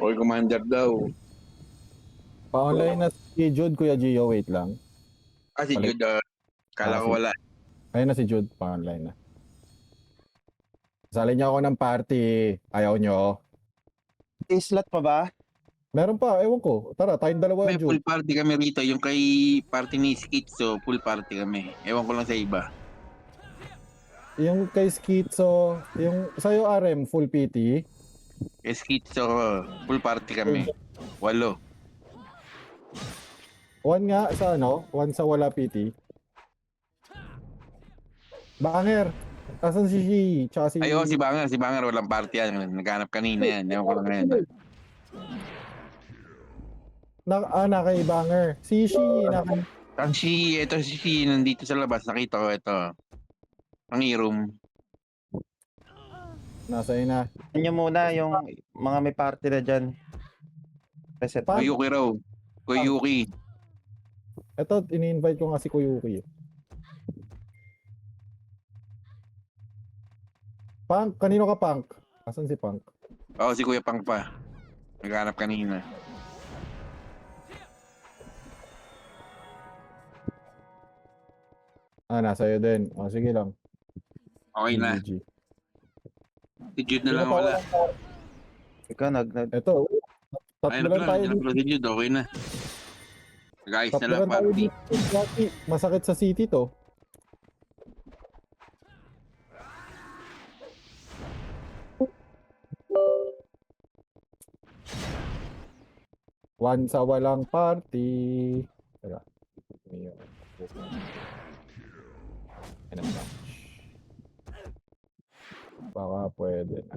All commander daw. Pa-online na si Jude, Kuya Gio, wait lang. Si Balik. Jude, kala ko wala. Ayun na si Jude, pa-online na. Sali niya ako ng party. Ayaw nyo. May slot pa ba? Meron pa, ewan ko. Tara, tayong dalawa, May Jude. full party kami rito. Yung kay party ni Skitso, full party kami. Ewan ko lang sa iba. Yung kay Schizo, yung sa'yo RM, full PT. Kay Skitso, full party kami. 8. One nga sa ano, one sa wala PT. Banger. Asan si Shi? Tsaka si... Si Banger. Si Banger, walang party yan. Naghanap kanina yan. Ewan ko lang ngayon. Kay Banger. Si Shi, Ang ito si Shi, nandito sa labas. Nakita ko ito. Ang i-room. nasa ina. Ano muna yung mga may party na dyan. Reset. Kuyuki raw. Kuyuki. Ito, ini-invite ko nga si Kuyuki. Punk, kanino ka Punk? Asan si Punk? Si Kuya Pang pa. Naghanap kanina. Nasa iyo din. Sige lang. Okay na. GG. Si Jude na lang wala. Ikaw Ito, tatlo lang tayo dito. Si Jude, okay na. Guys na Tatlo lang lang tayo party. dito. Masakit sa city to. One sa walang party. Teka. Ano ba? Baka pwede na.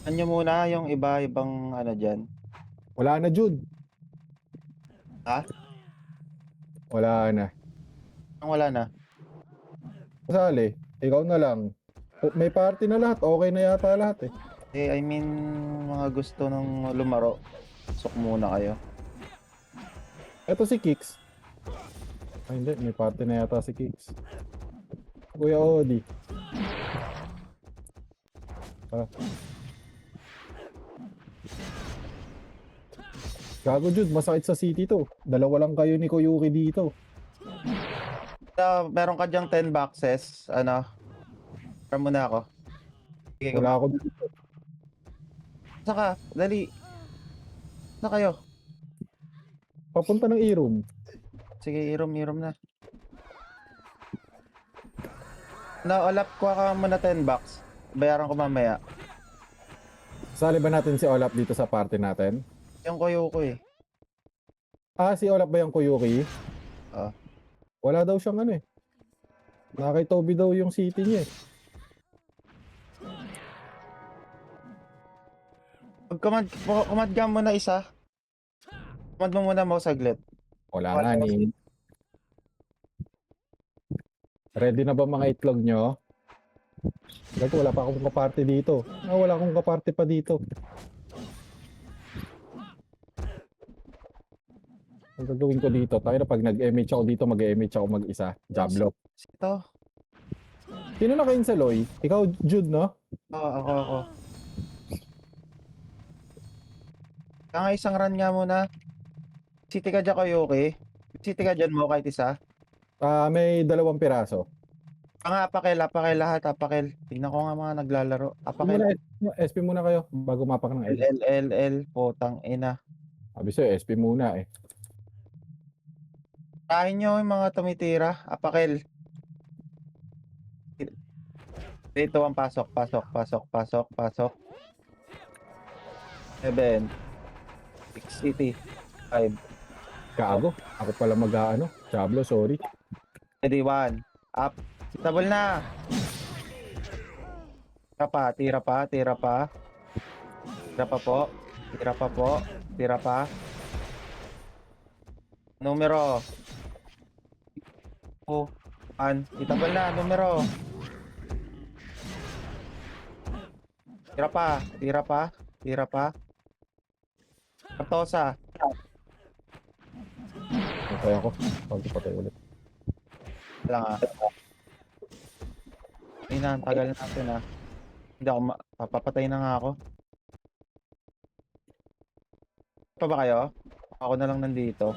Ano muna yung iba-ibang ano dyan? Wala na, Jude. Ha? Wala na. Ang wala na. Kasali, ikaw na lang. May party na lahat. Okay na yata lahat eh. I mean, mga gusto ng lumaro. Sok muna kayo. Ito si Kix. Ay hindi, may party na yata si Kix. Kuya Odi. Gago Jude, masakit sa city to. Dalawa lang kayo ni Kuyuki dito. Meron ka dyang 10 boxes. Ano? Tara muna ako. Sige, Wala ako dito. Saka, dali. Na kayo. Papunta ng e-room. Sige, irom na. Olap ko ka muna 10 bucks. Bayaran ko mamaya. Sali ba natin si Olap dito sa party natin? Yung kuyo ko eh. Si Olap ba yung Kuyuki? Wala daw siyang ano eh. Nakay Toby daw yung city niya eh. Kumad ka muna isa. Kumad mo muna mo saglit. Wala nga ni. Ready na ba mga itlog nyo? Dito wala pa akong kaparty dito. Wala akong kaparty pa dito. Ang gagawin ko dito, tayo na pag nag-MH ako dito, mag-MH ako mag-isa. Jablo. Ito. Sino na kayo sa Loy? Ikaw, Jude, no? Ako. Kaya isang run nga muna. City ka dyan kayo, okay? City ka dyan mo kahit isa. May 2 piraso. Apakil lahat, apakil. Tingnan ko nga mga naglalaro. Apakil. SP muna kayo, bago mapak ng L. L, potang ina. Sabi sa'yo, SP muna eh. Tahin nyo yung mga tumitira. Apakil. Dito ang pasok. 7. 6 city. 5. Gago, ako pala mag-ano. Jablo, sorry. Ready, 1. Up. Double na. Tira pa. Tira pa. Numero. 1. Itabal na. Numero. Tira pa. Kartosa. Patay ako. Patay ulit. Lang ah. Ay na, ang tagal natin ah. Hindi ako papapatay na nga ako. Pa ba kayo? Ako na lang nandito.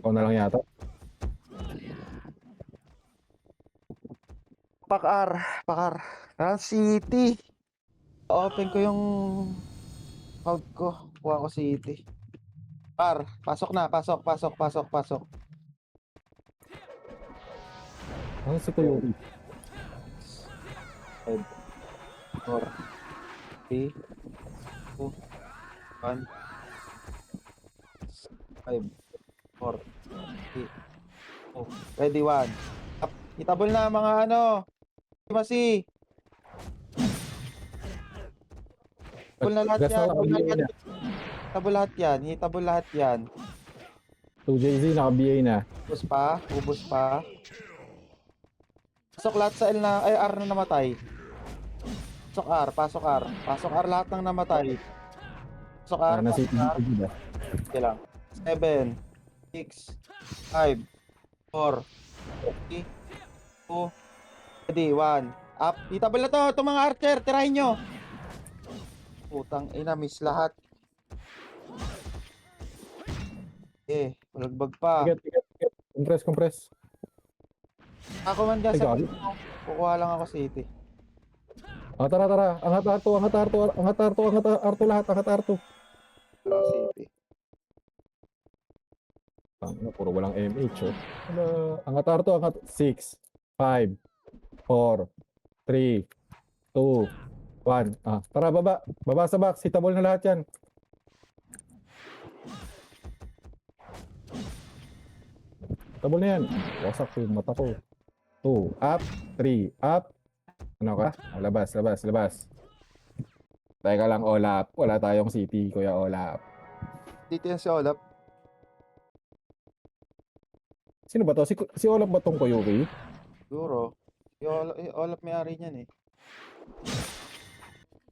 Ako na lang yata. Pakar. Run City. Open ko yung account ko. Kuha ko City. Pasok na. Pasok. Ano si Kuyuki? 5, 4, 3, 2, 1, 5, 4, 3, 2, ready, 1. Itabol na mga ano. Masi. Itabol na lahat Gas yan. na naka-BA na. Itabol lahat yan. 2JZ naka-BA na. Ubos pa. Pasok lahat sa L na, ay R na namatay. Pasok R lahat ng namatay. Pasok R, Na si pasok R. Okay lang. 7, 6, 5, 4, 3, 2, ready, 1. Up. Itabol na to. Itong mga archer, tirahin nyo. Putang ina, miss lahat. Balagbag pa. Ticket. Compress. Ako man Ay, sa gabi. kukuha lang ako city. Ah, tara. Angat Arto lahat. Angat Arto. Lang city. Puro walang MH, oh. Angat Arto. 6, 5, 4, 3, 2, 1. Ah, tara, baba. Baba sa box. Hitabol na lahat yan. Hitabol na yan. Wasak yung mata ko. 2, up, 3, up. Ano ka? Ah, labas. Teka lang, Olap. Wala tayong city, Kuya Olap. Dito yan si Olap. Sino ba to? Si Olap ba tong Koyuki? Siguro. Olap may-ari niyan eh.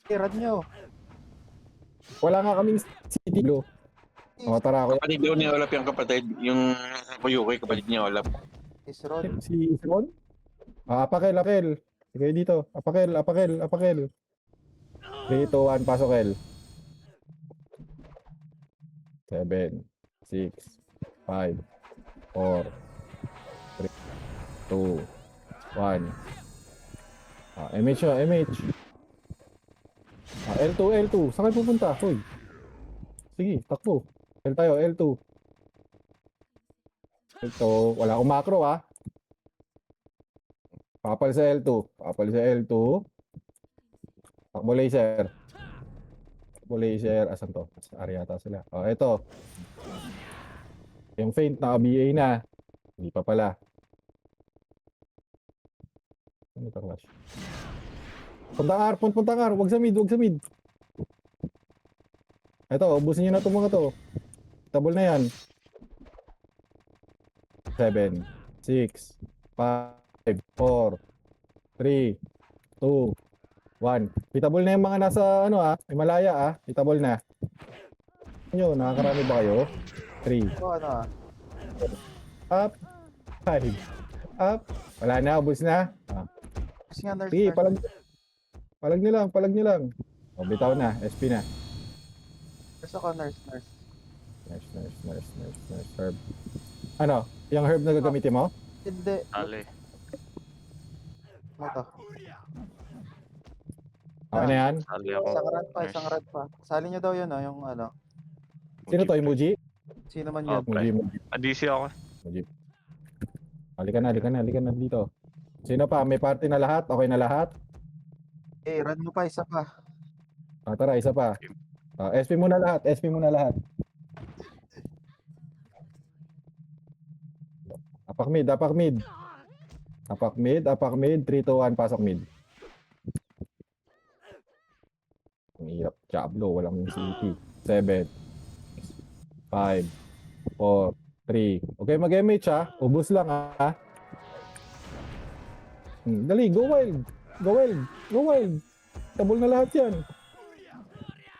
Tirad nyo. Wala nga kaming city, Blue. O, tara, Kuya. Kapatid daw ni Olap yung kapatid. Yung Kuyuki, kapatid ni Olap. Isrod. Si Isron? Ah, apakel. Sige dito. Apakel. 3, 2, 1, pasok El. 7, 6, 5, 4, 3, 2, 1. Ah, MH na, MH. Ah, L2. Saan kayo pupunta? Hoy. Sige, takbo. L tayo, L2. L2, wala akong macro ah. Papal sa L2. Takbo laser. Asan to? Sa area yata sila. Oh, eto. Yung faint na BA na. Hindi pa pala. Ano ito, Clash? Puntang R. Wag sa mid. Eto, ubusin nyo na itong mga to. Tabol na yan. 7, 6, 5, 4, 3, 2, 1. Itabol na yung mga nasa Himalaya ah. Itabol na. Nyo, nakakarami ba kayo? 3. Ito ano ah. Up. 5. Up. Wala na, ubos na. Ah. Kasi nga nurse. Sige, palag nyo lang. O, bitaw na. SP na. Nurse ako, nurse. Nurse. Herb. Ano? Yung herb na gagamitin mo? Hindi. Ale. Ano to? Okay na yan? Ali ako. Isang rad pa. Sali nyo daw yun yung ano. Sino to? Emoji? Sino man Oh, yun. pre. Emoji. ADC ako. Emoji. Halika na dito. Sino pa? May party na lahat? Okay na lahat? Run mo pa, isa pa. Ah, tara, isa pa. SP muna lahat. Apak mid. Apak mid. 3, 2, 1, pasok mid. Ang hirap. Diablo, walang CT. 7, 5, 4, 3. Okay, mag-MH ha. Ubus lang ha. Dali, go wild. Tabol na lahat yan.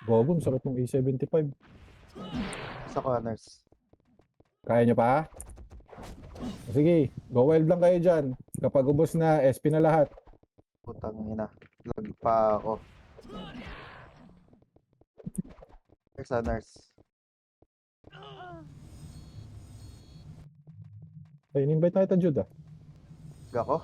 Gogon, sakit ng A75. Isa ko, nurse. Kaya nyo pa? Sige, go wild lang kayo dyan. Kapag ubos na, SP na lahat. Putang ina. Lag pa ako. Nurse ah, nurse. Ay, in-invite na kita, Jude ah. Gako.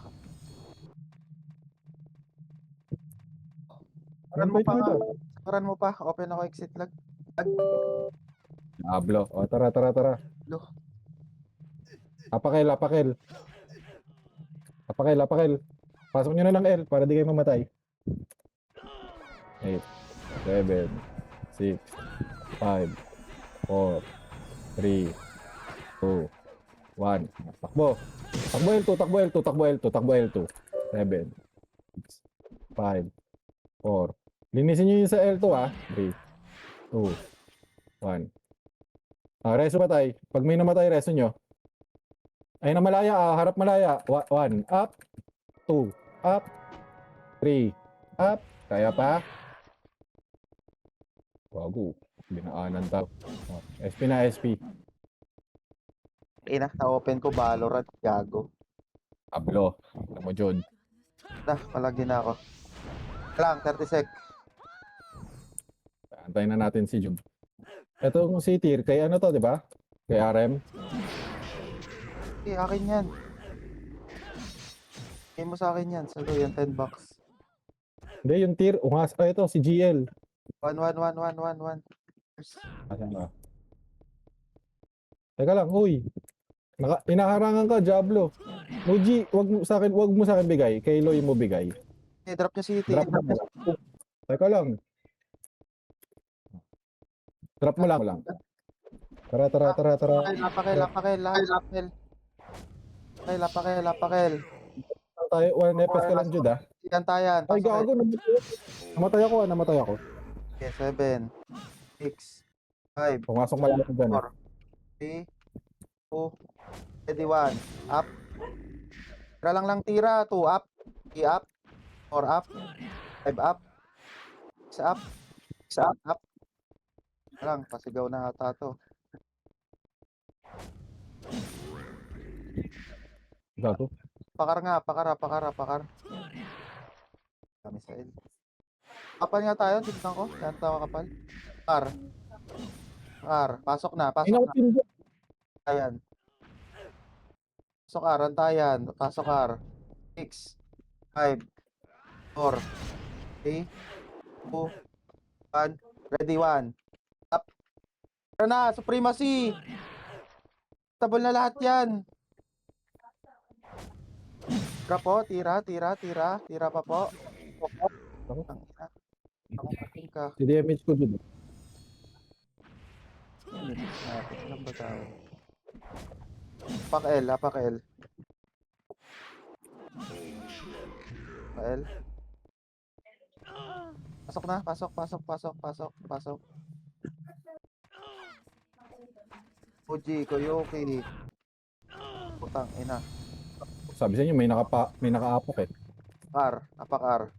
Sakuran mo In-invite pa na nga. kita. Sakuran mo pa. Open ako exit lag. Diablo. O, tara, tara, tara. Lo. Apakel, apakel. Apakel, apakel. Pasok nyo na ng L para di kayo mamatay. 8, 7, 6, 5, 4, 3, 2, 1. Takbo. Takbo L2, takbo L2, takbo L2, takbo L2. 7, 6, 5, 4. Linisin nyo yun sa L2 ah. 3, 2, 1. Reso patay. Pag may namatay, reso nyo. Ay na malaya ah, harap malaya. 1, up. 2, up. 3, up. Kaya pa? Wago. Binaanan daw. Oh, SP na SP. Ina, na-open ko Valorant. Gago. Tablo. Alam mo, Jod. Palagi na ako. Lang, 30 sec. Antayin na natin si Jod. Ito kung si Tyr, kay ano to, di ba? Kay RM. Akin yan. Game mo sa akin yan. Salo yan, 10 bucks. Hindi, yung Tyr. Ungas. Ito, si GL. 1, 1, 1, 1, 1, 1. Asan ba? Teka lang, uy. Inaharangan ka, Diablo. Muji, wag mo sa akin bigay. Kay Loy mo bigay. Drop niya city. Drop mo lang. Teka lang. Drop mo lang. Tara, tara, tara, tara. Lapakel. Tayo, 1 FPS ka lang, Jud ah. Sigantayan. Ay, gago. Namatay ako. Okay, 7, 6, 5, Pumasok malapit dyan. 4, 3, 2, ready 1. Up. Tira lang tira. 2 up. 3 up. 4 up. 5 up. 6 up. 6 up. Lang, pasigaw na ata to. Gago. Pakar nga, pakar. Kami sa L. Kapal nga tayo, tignan ko. Yan tawa kapal. Pakar. Pasok na. Inautin dyan. Ayan. Pasok R, antayan. Pasok R. 6, 5, 4, 3, 2, 1. Ready 1. Up. Tara na, supremacy. Tabol na lahat yan. Tira po, tira pa po. Ang ina. Ang ating ka. Si damage ko dun. Ilang ba tao? Pak-L. Pak-L. Pasok na, pasok. Uji, Koyoki. Putang ina. Sabi sa inyo, may nakaapok eh. R, apak R.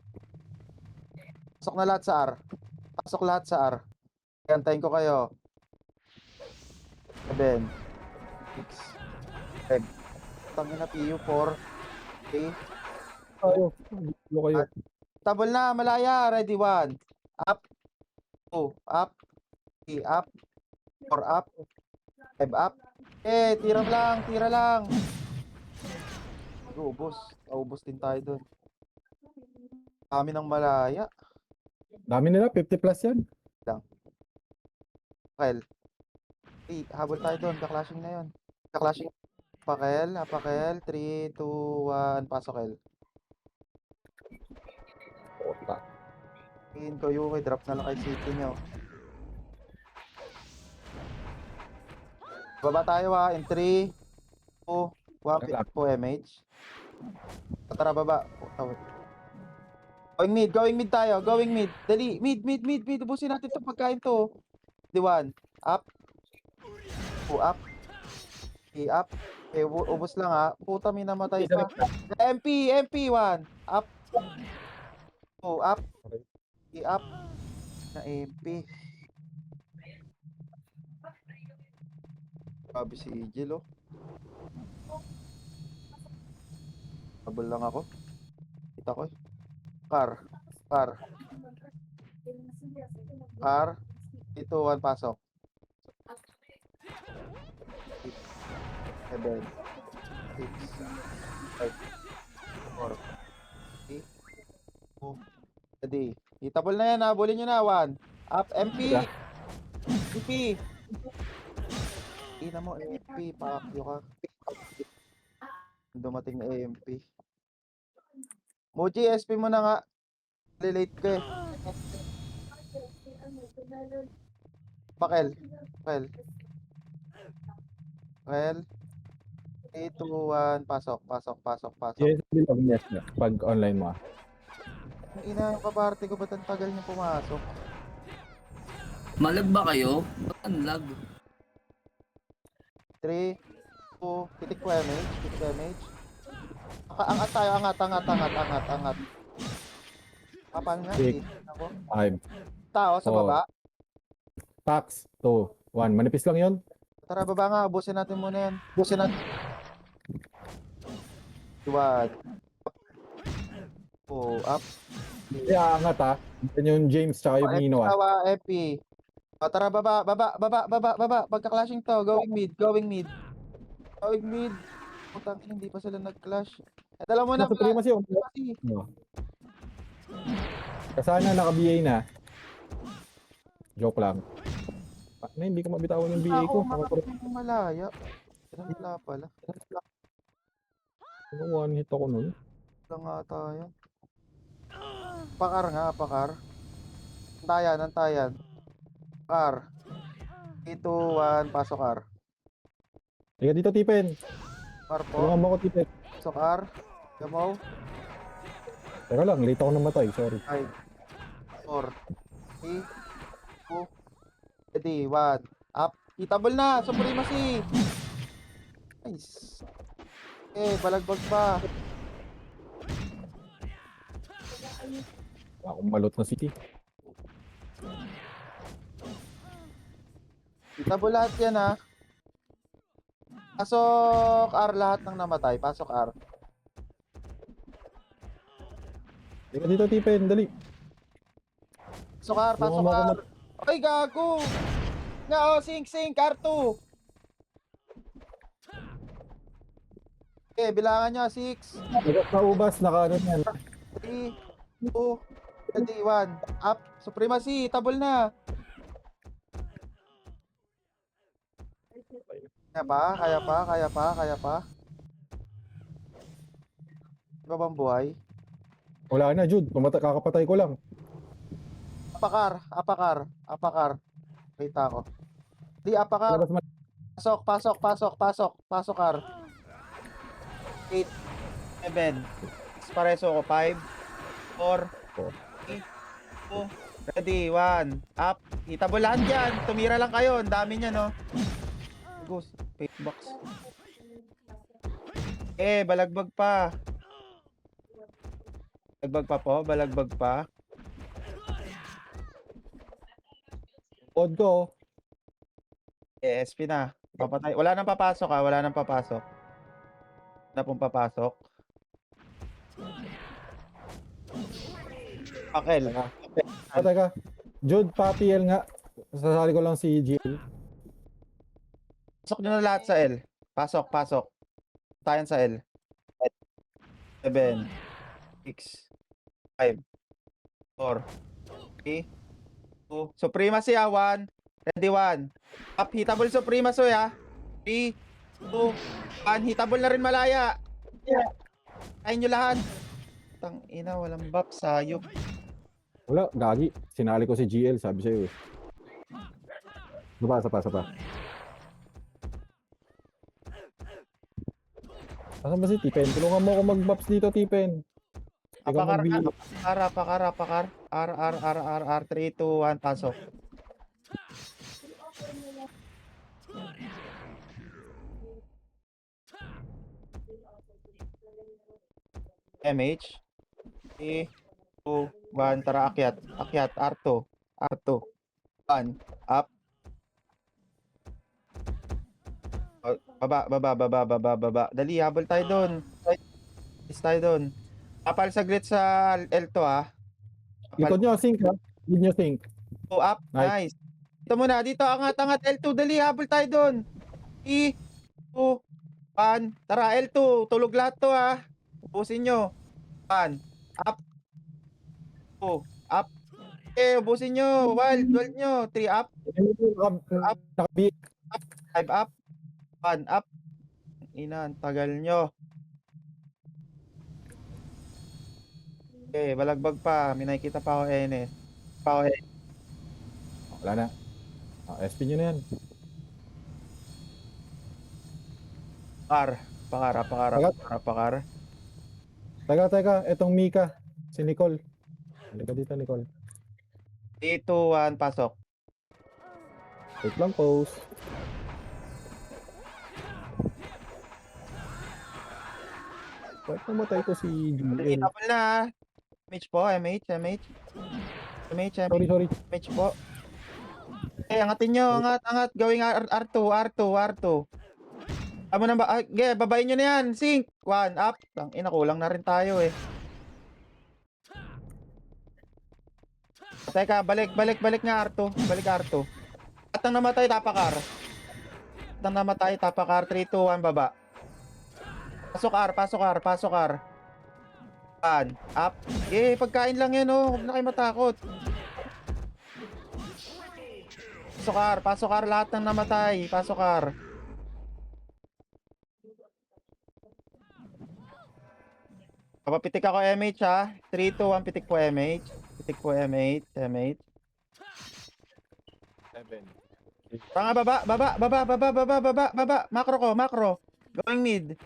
Pasok na lahat sa R. Pasok lahat sa R. Antayin ko kayo. 7, 6, 5. Tangin na PU 4. 3. Ayo, kayo. Tabol na, malaya. Ready 1. Up. 2. Up. 3. Up. 4. Up. 5. Up. Tira lang. Ubos din tayo doon. Kami ng malaya. Dami nila, 50 plus yan. Pakel. Habol tayo doon. Kaklashing na yun. Pakel. 3, 2, 1. Pasok L. Tingin ko yung drop na lang kay city nyo. Baba tayo ha. In 3, 2, 1. Pick po MH. Tara baba. Going mid tayo. Dali. Mid. Ubusin natin itong pagkain to. 1. Up. 2 up. 3 up. Okay, ubos lang ha. Puta, may namatay pa. MP 1. Up. 2 up. 3 up. Na MP. Grabe si Igil oh. Tabol lang ako. Kita ko. Car. Car. Car. 3, 2, 1, pasok. 7, 6, 5, 4, 3, 2, ready. Itabol na yan, habulin nyo na. 1. Up, MP. Wala. MP. Ina mo, MP. Pakakyo ka. Dumating na MP. Muji, SP mo na nga. Relate ka eh. Pakel. Pakel. Pakel. 3, 2, 1. Pasok, pasok, pasok, pasok. Yes, bilang yes na. Pag online mo. Ang ina yung kaparte ko, ba't ang tagal niyo pumasok? Malag ba kayo? Ba't ang lag? 3, 2, titik damage, titik damage. Angat tayo, angat, angat, angat, angat, angat. Paano nga? Six. Ako. 5, Tao sa Four. baba. tax, 2, 1. Manipis lang yun. Tara, baba nga. Ubusin natin muna yan. Ubusin natin. 1. Oh, up. Kaya angat ha. Yan yung James tsaka yung Nino ah. Tawa, epi. Tara, baba, baba, baba, baba, baba. Pagka-clashing to. Going mid, going mid. Going mid. Putang, hindi pa sila nag-clash. Dala mo na. Nasa Primacy yun. Primacy. No. Kasana naka-BA na. Joke lang. Na, hindi ko mabitawan yung BA ko. Ako, malaya. Wala pala. One hit ako nun. Lang nga tayo. Pakar nga, pakar. Antayan, antayan. Pakar. 3, 2, 1, pasok kar. Ika dito, Tipen. Par po. Tulungan mo ako, Tipen. Pasok kar. Gamaw. Teka lang, late ako namatay. Sorry. 5, 4, 3, 2, ready, 1. Up. Itable na. Supremacy. Nice. Eh, balagbag pa. Akong malot na city. Itable lahat yan ha. Pasok R lahat ng namatay. Pasok R. Ika dito, Tipen. Dali. Pasok R, pasok Tulungan mo ako R. Ay, gago. Nga oh, sing, R2. Okay, bilangan nyo. 6, Nagat na ubas. Naka ano yan. 3, 2, ready, 1. Up. Supremacy. Tabol na. Kaya pa? Kaya pa? Kaya pa? Kaya pa? Di ba bang buhay? Wala na, Jude. Kakapatay ko lang. Apakar. Apakar. Apakar. Kita ko. Di, apakar. Labas man. Pasok, pasok, pasok, pasok. Pasok, kar. 8, 7. Pareso ko. 5, 4, 3, 2, ready, 1. Up. Itabulaan dyan. Tumira lang kayo. Ang dami niya, no? Ghost. Fake box. Eh, balagbag pa. Balagbag pa po. Balagbag pa. Pod ko. Eh, SP na. Papatay. Wala nang papasok ha. Wala nang papasok. Wala na pong papasok. Pakel. Teka. Jude, pa-PL nga. Sasali ko lang si GL. Pasok nyo na lahat sa L. Pasok, pasok. Tayan sa L. 7, 6, 5, 4, 3, 2. Supremacy ha. 1. Ready, 1. Up. Hitable Supremacy ha. 3, 2, 1. Hitable na rin malaya. Tayin nyo lahat. Tang ina, walang buff. Sayop. Wala, gagi. Sinali ko si GL, sabi sa'yo eh. Sapa. Asan ba si Tipen? Tulungan mo ako mag-buffs dito, Tipen. Ikaw Apakar, mag-BA. apakar. R, 3, 2, 1, pasok. MH. 3, 2, 1, tara akyat. Akyat, R2. 1, up. Baba. Dali, habol tayo doon. Is tayo doon. Kapal saglit sa L2 ah. Likod nyo, sync ha. Likod nyo, sync. Go up. Nice. Nice. Dito muna. Dito, angat. L2. Dali, habol tayo doon. 3, 2, 1. Tara, L2. Tulog lahat to ah. Ubusin nyo. 1. Up. 2. Up. Okay, ubusin nyo. Wild nyo. 3 up. Nakabi. 5 up. 1 up. Ina, ang tagal nyo. Okay, balagbag pa. May nakikita pa ako NS. Wala na. SP nyo na yan. Pakar. Teka. Etong Mika. Si Nicole. Halika dito, Nicole. 3, 2, 1, pasok. Wait lang, pause. Bakit namatay ko si Julian? Tapos na. MH po, MH po. Eh, angatin nyo, angat. Gawing R2. Tama na ba? Babayin nyo na yan. Sync. 1, up. Kulang na rin tayo eh. Teka, balik nga R2. Balik R2. At ang namatay, tapakar. 3, 2, 1, baba. Pasok R. 1, up. Pagkain lang yan oh. Huwag na kayo matakot. Pasok R. Lahat ng namatay. Pasok R. Papapitik ako MH ha. 3, 2, 1, pitik po MH. MH. Tanga, baba. Macro. Going mid.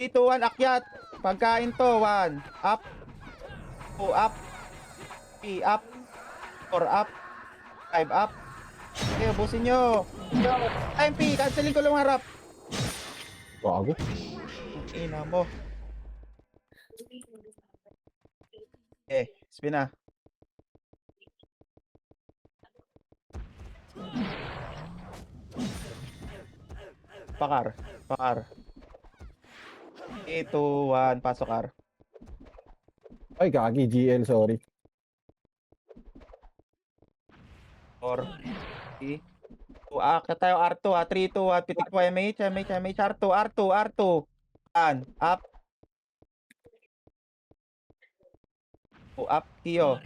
3, 2, 1, akyat. Pagkain to. 1, up. 2, up. 3, up. 4, up. 5, up. Okay, ubusin nyo. MP, cancelin ko lang harap. Bago. Ina mo. Spin na. Pakar. 3, 2, 1, pasok R. Ay, gagi. GL, sorry. 4, 3, 2, tayo R2 ha. 3, 2, 1, pitik po MH, R2. 1, up. 2, up, Tio.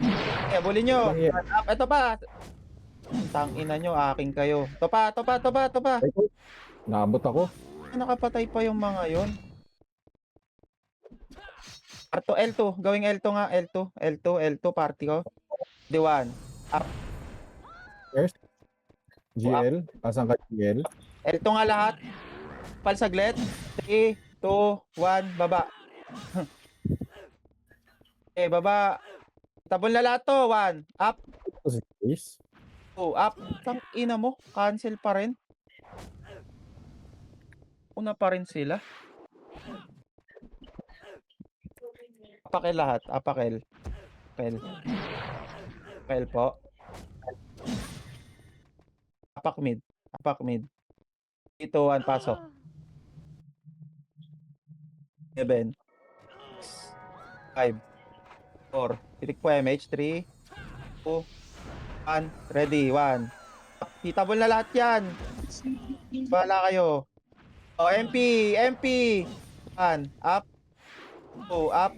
Okay, bulin nyo. 1, up. Ito pa. Tangina nyo, aking kayo. Ito pa. Ay, naabot ako. Nakapatay pa yung mga yon. R2, L2. Gawing L2 nga. L2, party ko. D1. Up. First. GL. Asan ka GL? L2 nga lahat. Palsaglit. 3, 2, 1, baba. Baba. Tabon na lahat to. 1, up. Space. 2, up. Tang ina mo. Cancel pa rin. Una pa rin sila. Apakel lahat. Apakel po. Apak mid. 3, 2, 1, pasok. 7, 5, 4. Pitik po MH. 3, 2, 1. Ready. 1. Hitable na lahat yan. Bahala kayo. MP. 1, up. 2, up.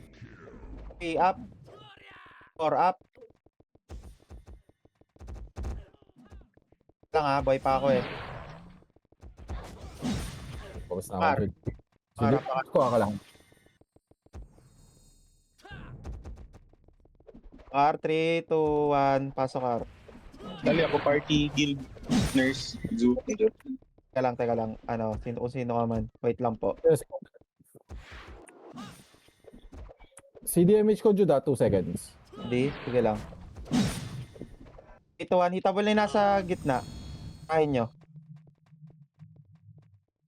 3, up. 4, up. Lang ha, boy pa ako eh. Tapos na Par. ako. Sige, ko ka lang. R, 3, 2, 1, pasok R. Dali ako party, guild, nurse, zoo. Teka lang. Kung sino ka man. Wait lang po. Yes. CDMH ko Juda, 2 seconds. Hindi, sige lang. Ito, hitable na yung nasa gitna. Kain nyo.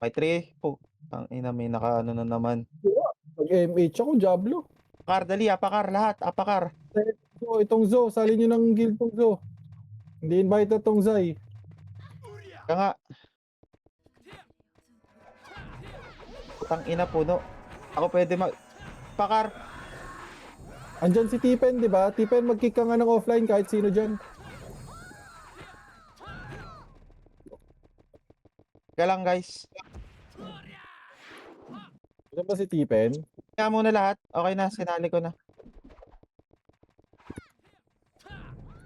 May 3. Ang ina, may naka na naman. Mag-MH ako, Diablo. Apakar, dali, apakar, lahat, apakar. So, itong Zo, sali nyo ng guild tong Zo. Hindi invited tong Zai. Kaya nga. Putang ina puno. Ako pwede mag... Pakar. Andyan si Tipen, di ba? Tipen, mag-kick ka nga ng offline kahit sino dyan. Teka lang guys. Diyan ba si Tipen? Kaya muna lahat. Okay na, sinali ko na.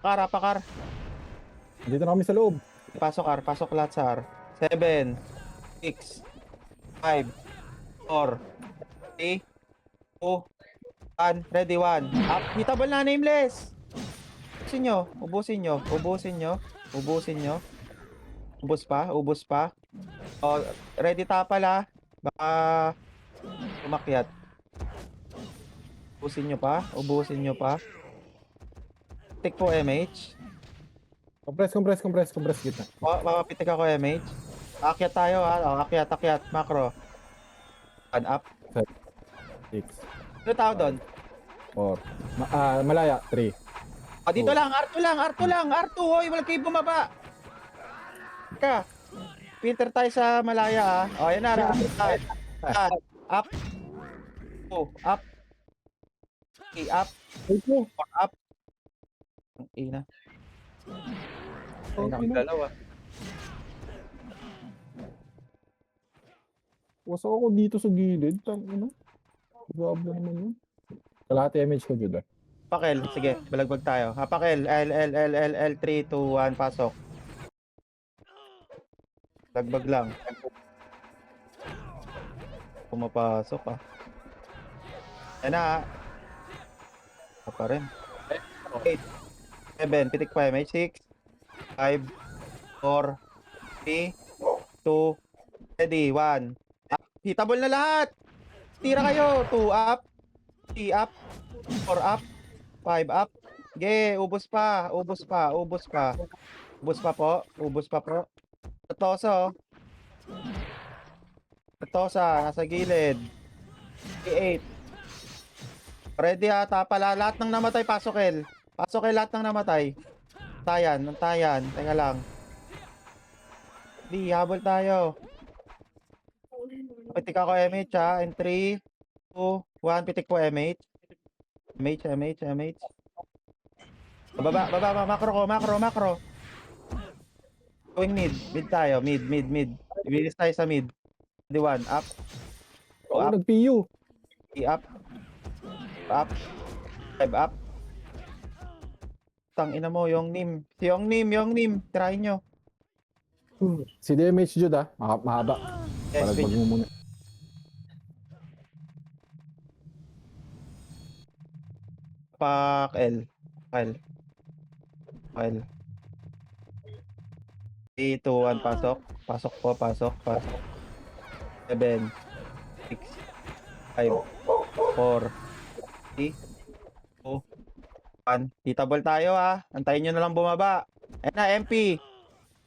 Pakar, pakar. Dito na kami sa loob. Pasok R, pasok lahat sa R. 7, 6, 5, 4, 3, 2, 1. Ready, 1. Up. Hitable na, nameless. Ubusin nyo, ubusin nyo, ubusin nyo, ubusin nyo. Ubus pa, ubus pa. O, ready tapal ha. Baka umakyat. Ubusin nyo pa, ubusin nyo pa. Tik po MH. Compress kita. Mapapitik ako MH. Akyat tayo ha. O, akyat, akyat. Macro. 1 up. 6, Ano tao doon? 4. Malaya, 3. O, dito lang. R2 lang. R2 lang. R2. Hoy, wala kayo bumaba. Ka. Filter tayo sa Malaya ha. O, yan na. Up. 2. Up. 3 up. 4 up. Ang ina. Ay, nakagalaw ah. Wasak ako dito sa gilid. Ano? Grabe naman yun. Kalahati image ko, Judah. Pakel, sige, balagbag tayo. Ha, Pakel, L, 3, 2, 1, pasok. Balagbag lang. Pumapasok ah. Yan na ah. Ako pa rin. 8, 7, pitik pa may 6, 5, 4, 3, 2, ready, 1. Hitable na lahat! Tira kayo! 2 up, 3 up, 4 up, 5 up. Sige, ubos pa, ubos pa, ubos pa. Ubos pa po, ubos pa po. Tatoso. Tatosa, nasa gilid. 8. Ready ata pala. Lahat ng namatay, pasokel. Pasokel lahat ng namatay. Tayan, tayan. Teka lang. Di, habol tayo. Pitik ako MH ha. In 3, 2, 1. Pitik po MH. MH. Baba. Macro ko, macro. Going mid tayo. Mid. Ibilis tayo sa mid. Ready, 1. Up. Oo, Up. nag-PU. 3 up. Up. 5 up. Tangina mo, yung nim. Yung nim. Try nyo. Si DMH, Judah. Mahaba. Yes, Palagbag mo muna. Pak L. 3, 2, 1, pasok. Pasok. 7, 6, 5, 4, 3, 2, 1. Hitable tayo ha. Antayin nyo na lang bumaba. Ayan na, MP.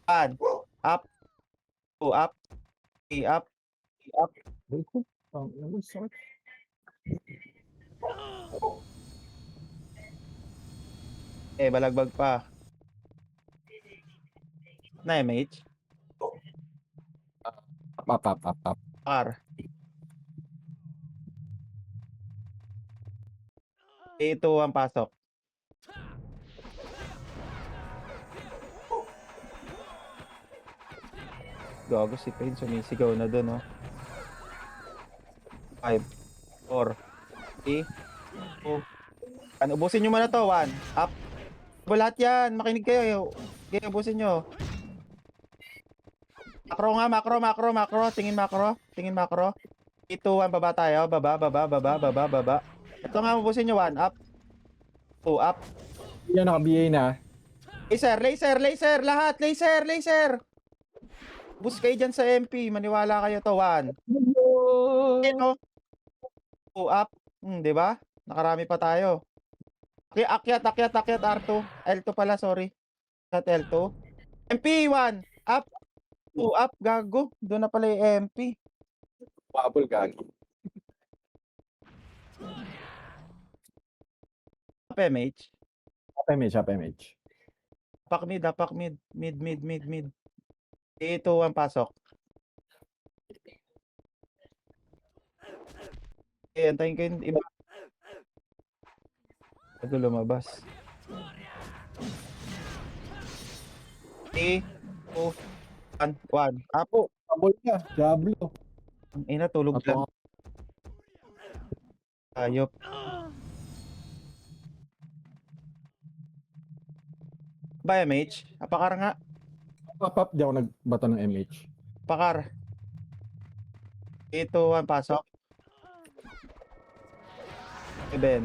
1. Up. 2 up. 3 up. Ay, ko. Ang sakit. Balagbag pa. Na MH. Up. R. 3, 2, 1, pasok. Gago si Pain, sumisigaw na dun, oh. 5, 4, 3, 2, ano, ubusin nyo muna to, 1, up. Lahat yan, makinig kayo. Okay, ubusin nyo. Macro nga, macro. Tingin macro. 3, 2, 1, baba tayo. Baba. Ito nga, ubusin nyo, 1, up. 2, up. Yan, naka-BA na. Laser, lahat, laser. Bus kayo dyan sa MP, maniwala kayo to, 1. Ito. 2 up. Di ba? Nakarami pa tayo. Okay, akyat, R2. L2 pala, sorry. At L2. MP, 1. Up. 2 up, gago. Doon na pala yung MP. Bubble gagi. Up MH. Up image. Apak mid. Mid. 3, 2, 1, pasok. Eh, antayin ko yung iba. Bago lumabas. 3, 2, 1, 1. Apo, Tabol na. Diablo. ang ina, tulog lang. Ato, Ayop. Ba, MH? Apakar nga. pop-up. Di ako nagbato ng MH. Apakar. 3, 2, 1, pasok. 7,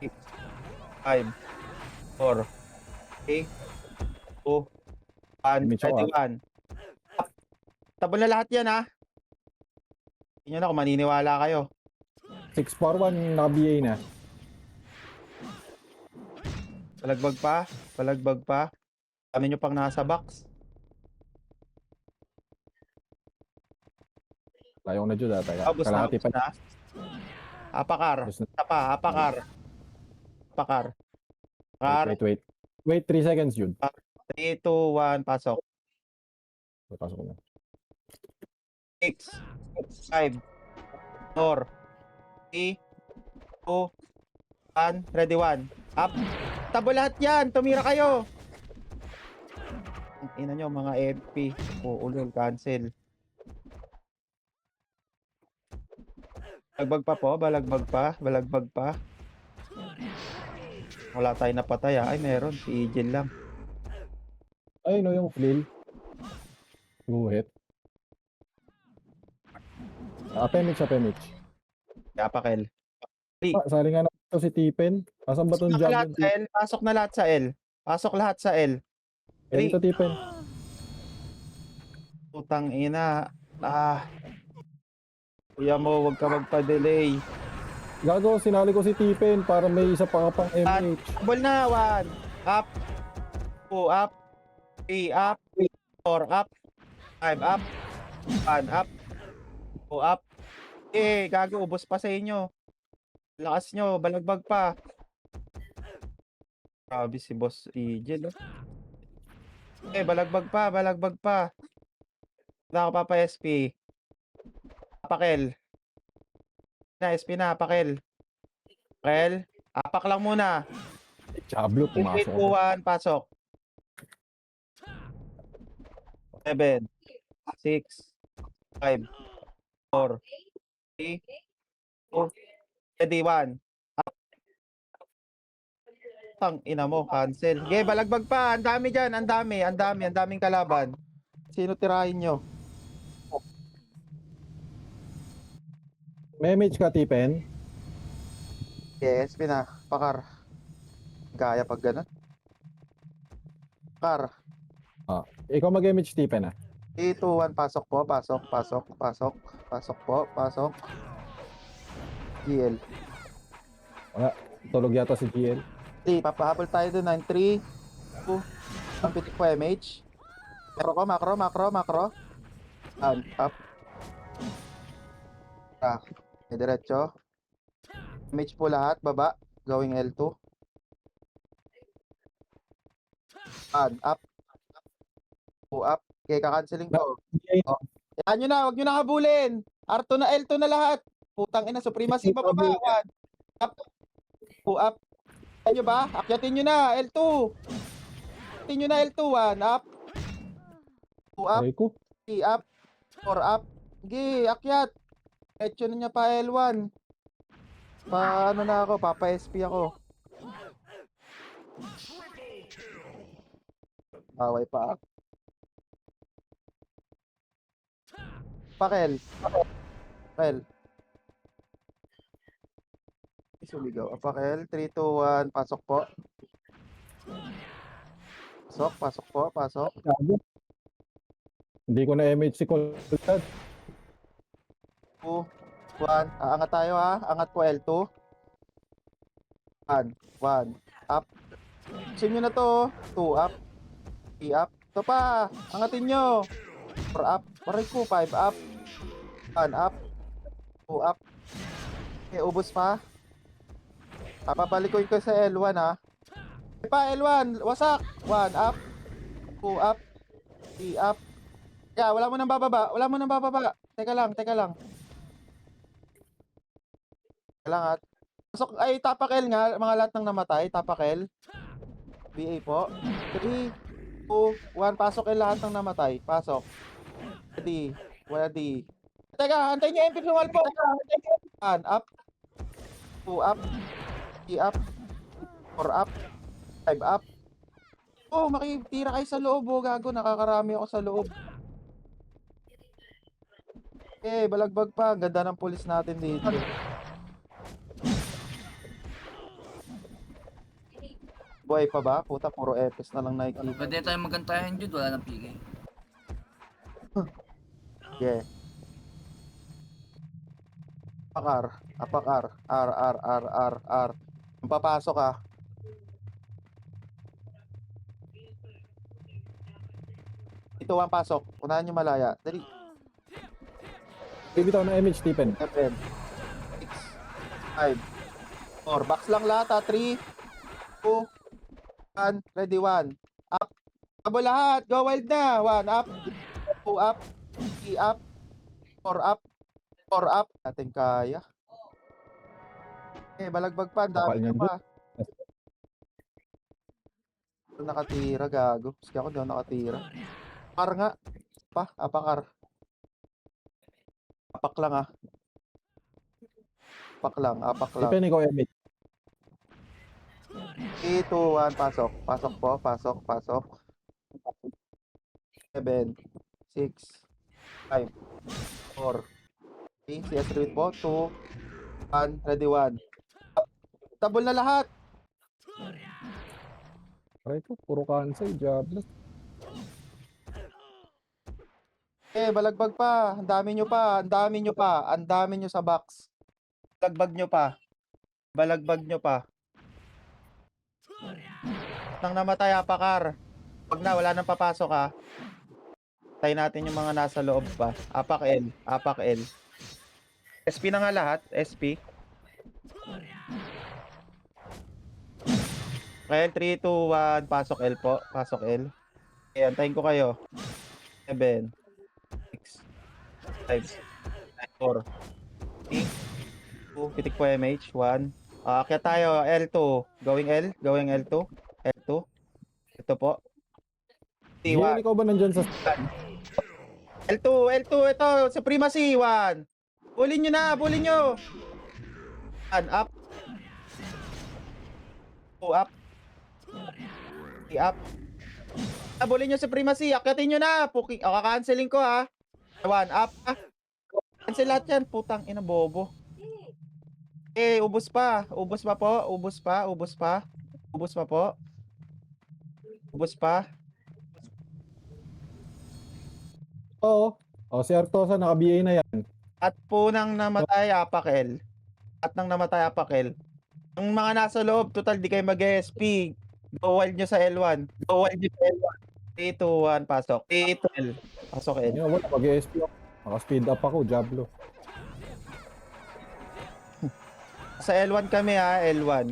6, 5, 4, 3, 2, 1, MH ako, 21. Tabol na lahat yan, ha? Hindi nyo na kung maniniwala kayo. 641 naka-BA na. Palagbag pa. Palagbag pa. Kami nyo pang nasa box. Layo ko na dyan dati. Ubus na, Kalahati ubus pa. na. Apakar. Ubus na. Isa pa, apakar. Apakar. Apakar. Wait. Wait, 3 seconds, Jude. 3, 2, 1, pasok. Pasok ko na. 6, 5, 4, 3, 2, 1, ready 1. Up. Tabo lahat yan. Tumira kayo. Ang ina nyo, mga FP. Ulol, cancel. Balagbag pa po, balagbag pa, balagbag pa. Wala tayo napatay ha. Ay, meron. Si Ijel lang. Ay, no, yung flail. Guhit. Appendix. Kapakel. Sali nga na ito si Tipen. Asan ba itong Pasok na lahat jump? sa L. Pasok na lahat sa L. Pasok lahat sa L. Ito Tipen. Putang ina. Kuya mo, huwag ka magpa-delay. Gago, sinali ko si Tipen para may isa pa ka pang MH. Ball na. 1. Up. 2 up. 3 up. 4 up. 5 up. 1 up. 2 up. Eh, gago, ubos pa sa inyo. Lakas nyo, balagbag pa. Grabe si Boss Ijel. Eh, balagbag pa, balagbag pa. Wala ka pa pa SP. Apakel. Na, SP na, apakel. Apakel. Apak lang muna. Diablo, 3, pumasok 2, ako. 1, pasok. 7, 6, 5, 4, 3, 2, ready, 1. Tang ina mo, cancel. Okay, balagbag pa. Ang dami dyan, ang daming kalaban. Sino tirahin nyo? May MH ka, Tipen? Yes, pakar. Gaya pag ganun. Pakar. Ikaw mag-MH, Tipen, ah. 3, 2, 1, pasok po, pasok po, pasok. GL. Tulog yata si GL. 3, papahabol tayo doon ng 3, 2, ang pitik po MH. Macro. Up. May diretso. MH po lahat, baba. Going L2. Up. 2 up. Okay, kakanceling ko. Oh. Yan nyo na, huwag nyo na habulin. R2 na, L2 na lahat. Putang ina, supremacy bababa. 1. Up. 2 up. Kaya nyo ba? Akyatin nyo na, L2. Akyatin nyo na, L2. 1 up. 2 up. Aray ko. 3 up. 4 up. Sige, akyat. Etcho na niya pa L1. Ano na ako, papa SP ako. Away pa. Pakel. Sumigaw. Pakel. 3, 2, 1. Pasok po. Pasok. Gago. Hindi ko na MH si Kultad. 2, 1. Aangat tayo ha. Angat po L2. 1. Up. Sim nyo na to. 2 up. 3 up. Ito pa. Angatin nyo. 4 up. Paray ko. 5 up. 1 up. 2 up. Okay, ubos pa. Papabalikoy ko sa L1 ha. Pa L1. Wasak. 1 up. 2 up. 3 up. Yeah, wala mo nang bababa. Teka lang. Kailangan. Pasok, ay, tapakel nga. Mga lahat ng namatay. Tapakel. BA po. 3, 2, 1. Pasok el lahat ng namatay. Pasok. Ready. Ready. Teka, antayin niyo MP lumalpo. One, up. 2, up. 3, up. 4, up. 5, up. Oh, makitira kayo sa loob. Oh, gago. Nakakarami ako sa loob. Eh, balagbag pa. Ang ganda ng pulis natin dito. Buhay pa ba? Puta, puro epes na lang nakikita. Pwede tayo magantayan dyan, wala nang pigay. Yeah. Apakar. Apakar. R. Ang papasok ah. Ito ang pasok. Unahan nyo malaya. Dali. Bibitaw ng MH, Stephen. 7, 6, 5, 4. Box lang lahat ha. 3, 2, 1. Ready, 1. Up. Tabo lahat. Go wild na. 1 up. 2 up. 3 up. 4 up. 4 up. Natin kaya. Eh, balagbag pa. Ang Kapal dami niyan, pa. Nakatira, gago. Kasi ako di ako nakatira. Apakar nga. Apakar. Apak lang ah. Apak lang. Stephen, ikaw MH. 3, 2, 1, pasok. Pasok po, pasok. 7, 6, 5, 4, 3, CS read po, 2, 1, ready, 1. Tabol na lahat. Aray ko, puro cancel, Diablo. Eh, balagbag pa. Ang dami nyo pa. Ang dami nyo sa box. Balagbag nyo pa. Nang namatay, apakar. Pag na, wala nang papasok ha. Tayo natin yung mga nasa loob pa. Apak L. SP na nga lahat. SP. Okay, 3, 2, 1. Pasok L po. Pasok L. Okay, antayin ko kayo. 7, 6, 5, 4, 3, 2. Pitik po MH. 1. Akyat tayo. L2. Going L2. Ito po. Gian, ikaw ba nandyan sa... L2, ito, supremacy, 1. Bulin nyo. 1, up. 2, up. 3, up. Bulin nyo supremacy, akyatin nyo na. Kaka-canceling ko ha. 1, up. Cancel lahat yan, putang ina bobo. Eh, ubos pa po. Oo. O, si Artosa, naka-BA na yan. At po nang namatay, apakel. Ang mga nasa loob, total di kayo mag-SP. Go wild nyo sa L1. 3, 2, 1, pasok. 3, 2, L. Pasok L. Yan, wala, mag-ESP ako. Naka-speed up ako, Diablo. Sa L1 kami ha, L1.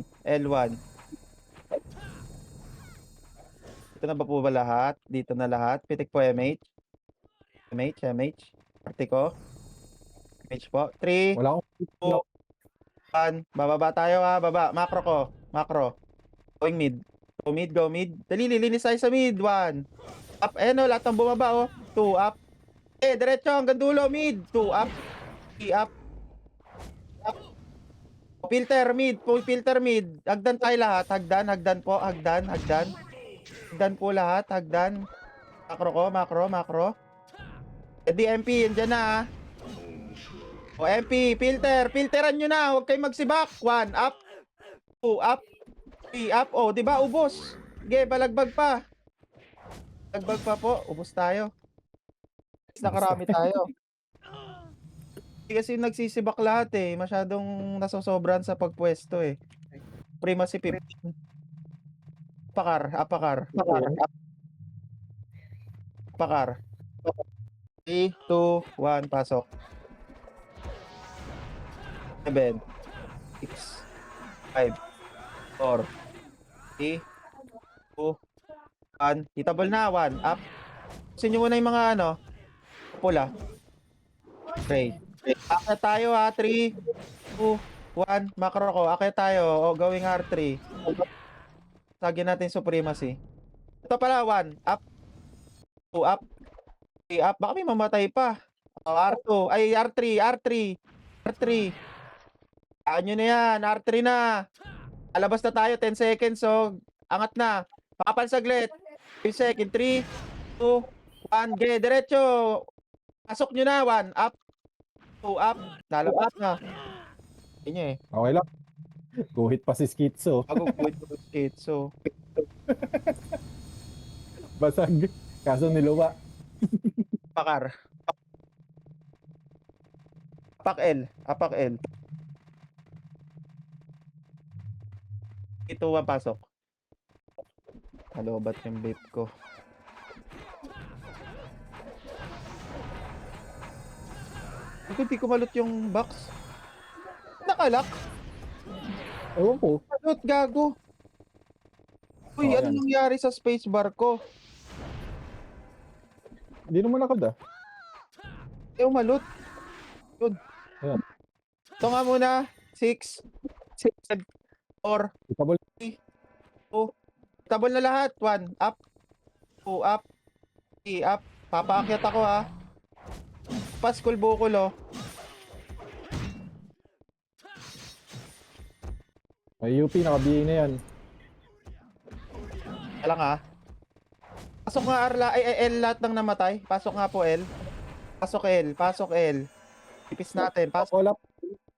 Ito na ba po ba lahat? Dito na lahat. Pitik po MH. Party ko. MH po. 3, Wala akong... 2, 1. Bababa tayo ha, baba. Macro. Going mid. Go mid. Dali, lilinis tayo sa mid. 1. Up. Lahat ng bumaba 2 up. Diretso hanggang dulo. Mid. 2 up. 3 up. Filter mid. Hagdan tayo lahat. Hagdan po. Hagdan po lahat. Macro. MP, yan dyan na ha. MP, filteran nyo na. Huwag kayong magsibak. 1 up. 2 up. 3 up. Diba? Ubos. Sige, balagbag pa. Ubos tayo. Nakarami tayo. Kasi nagsisibak lahat masyadong nasosobran sa pagpwesto Primacy 15. Apakar. 3, 2, 1, pasok. 7, 6, 5, 4, 3, 2, 1. Hitable na, 1, up. Gusto nyo muna yung mga pula. Okay. Akit tayo ha, 3, 2, 1, macro ko. Akit tayo. O, going R3. Sagin natin supremacy. Ito pala, 1. Up. 2, up. 3, up. Baka may mamatay pa. O, R2. Ay, R3. R3. R3. Ano na yan? R3 na. Alabas na tayo. 10 seconds. So, angat na. Pakapal saglit. 5 seconds. 3, 2, 1. Ge, diretso. Pasok nyo na. 1, up. 2, up. Lalabas na. Hindi eh. Okay lang. Guhit pa si Schizo. Bago quit ko shit. So, Basag. Kaso niluwa. pakar. Apak L. Apak L. Ito ang pasok. Halo, ba't yung vape ko? Hindi ko malot yung box. Nakalak. Ewan ko. Malot, gago. Uy, Oh, ano yan. nangyari sa spacebar ko? Hindi naman nakad ah. Eh, umalot. Yun. Ayan. Ito nga muna. 6, 4, Itabol. tabol na lahat. 1, up. 2, up. 3, up. Papaakyat ako ha. Paskul bukol oh. May UP, naka-BA na yan. Alang ha. Pasok nga Arla. Ay, L lahat ng namatay. Pasok nga po L. Pasok L. Pasok L. Ipis natin. Pasok. Wala.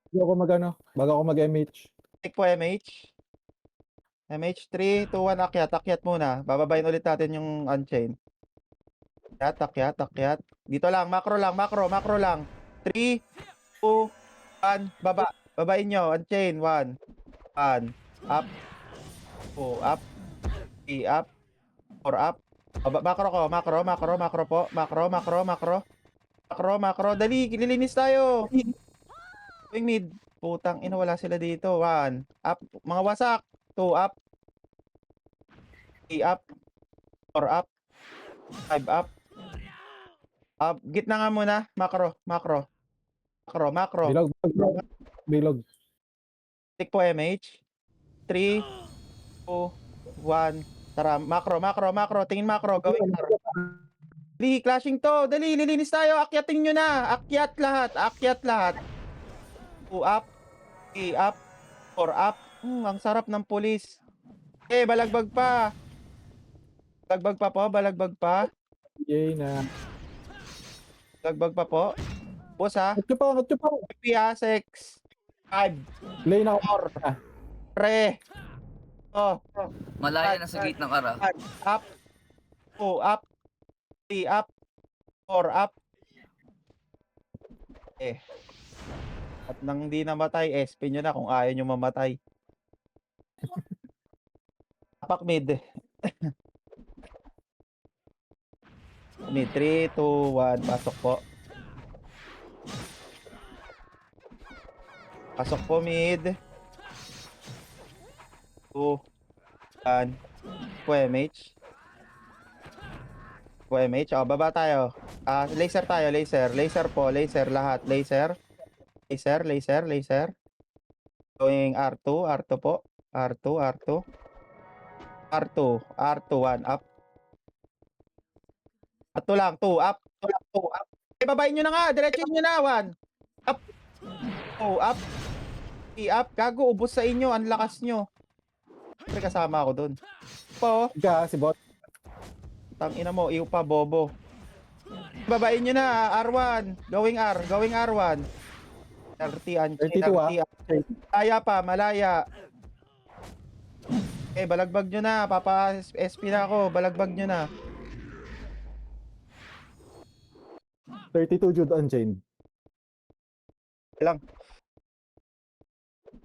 Hindi ako mag-ano. Bago ako mag-MH. Take po MH. MH 3, 2, 1. Akyat. Akyat muna. Bababayin ulit natin yung unchain. Akyat. Akyat. Akyat. Dito lang. Macro lang. Macro. Macro lang. 3, 2, 1. Baba. Babain nyo. Unchain. 1. 1. Up. 2. Up. 3. Up. 4. Up. Macro ko. Macro. Macro. Macro po. Macro. Macro. Macro. Macro. Macro. Dali. Lilinis tayo. Going mid. Putang ina, wala sila dito. 1. Up. Mga wasak. 2. Up. 3. Up. 4. Up. 5. Up. Up. Gitna nga muna. Macro. Macro. Macro. Macro. Bilog. Bilog. Tick po MH. 3, 2, 1. Tara, macro, macro, macro. Tingin macro. Gawin macro. Dali, clashing to. Dali, lilinis tayo. Akyatin nyo na. Akyat lahat. Akyat lahat. 2 up. 3 up. 4 up. Ang sarap ng pulis. Eh, balagbag pa. Balagbag pa po. Balagbag pa. Yay na. Balagbag pa po. Boss ha. Atyo pa. Atyo pa. PA 6. 5. Play na ako. 4. Pre. Oh. Malaya na sa gate ng Ara. Up. 2 up. 3 up. 4 up. Eh. At nang hindi namatay, SP nyo na kung ayaw nyo mamatay. Apak mid. Mid 3, 2, 1. Pasok po. Pasok po mid. 2, 1. QMH. QMH. O, baba tayo. Laser tayo, laser. Laser po, laser lahat. Laser. Laser, laser, laser. Going R2, R2 po. R2, R2. R2, R2, 1 up. R2 lang, 2 up. 2 up, 2 up. Eh, babayin nyo na nga. Diretsuhin nyo na, 1. Up. 2 up. 3 up. Gago, ubos sa inyo. Ang lakas nyo. Siyempre kasama ako dun. Po, Ika, si bot. tangina mo, iyo pa, bobo. Babayin nyo na, R1. Going R, going R1. 30, unchain, 32 Malaya pa, malaya. Eh, balagbag nyo na. Papa SP na ako. Balagbag nyo na. 32 Jude Unchained. Lang.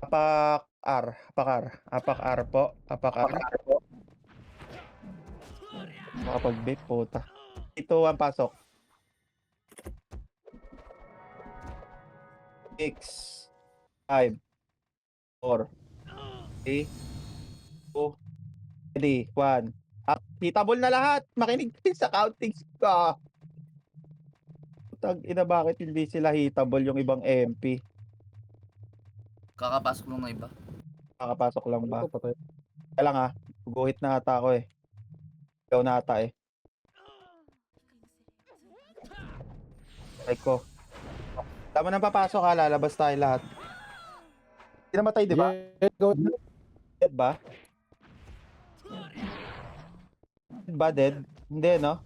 Apak R. Apak R. Apak R po. Apak R. Makapag-bait puta. Ito ang pasok. 6, 5, 4, 3, 2, ready, 1. Hitable na lahat. Makinig din sa counting ka. Tag ina, bakit hindi sila hitable yung ibang MP? Kakapasok lang ng iba. Kakapasok lang ba? Ito, patay. Kaya lang guguhit na ata ako eh. Ikaw na ata eh. Ay ko. Tama nang papasok lalabas tayo lahat. Hindi namatay, di ba? Yeah, go. Dead ba? Dead ba, dead? Hindi, no?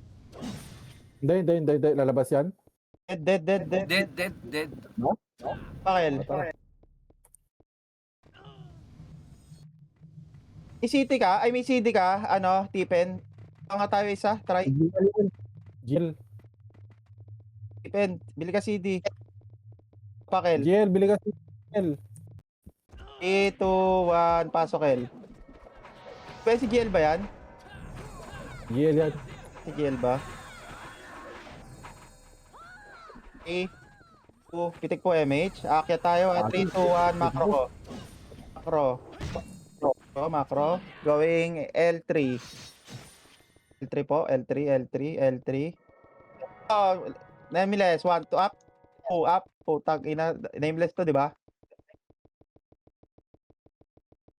Hindi. Lalabas yan. Dead. Dead. Pakil. Tara. May city ka? Ay, may CD ka? Ano, Tipen? Baka nga tayo isa. Try. Jill. Tipen, bili ka CD. Pakil. Jill, bili ka si Jill. 3, 2, 1, pasok, El. Pwede si GL ba yan? Jill yan. Si GL ba? 3, 2, pitik po MH. Aakyat tayo. 3, 2, 1, macro ko. Macro. Going L3. L3 po. L3. Oh, nameless. 1, 2, up. 2, up. Putang ina. Nameless to, di ba?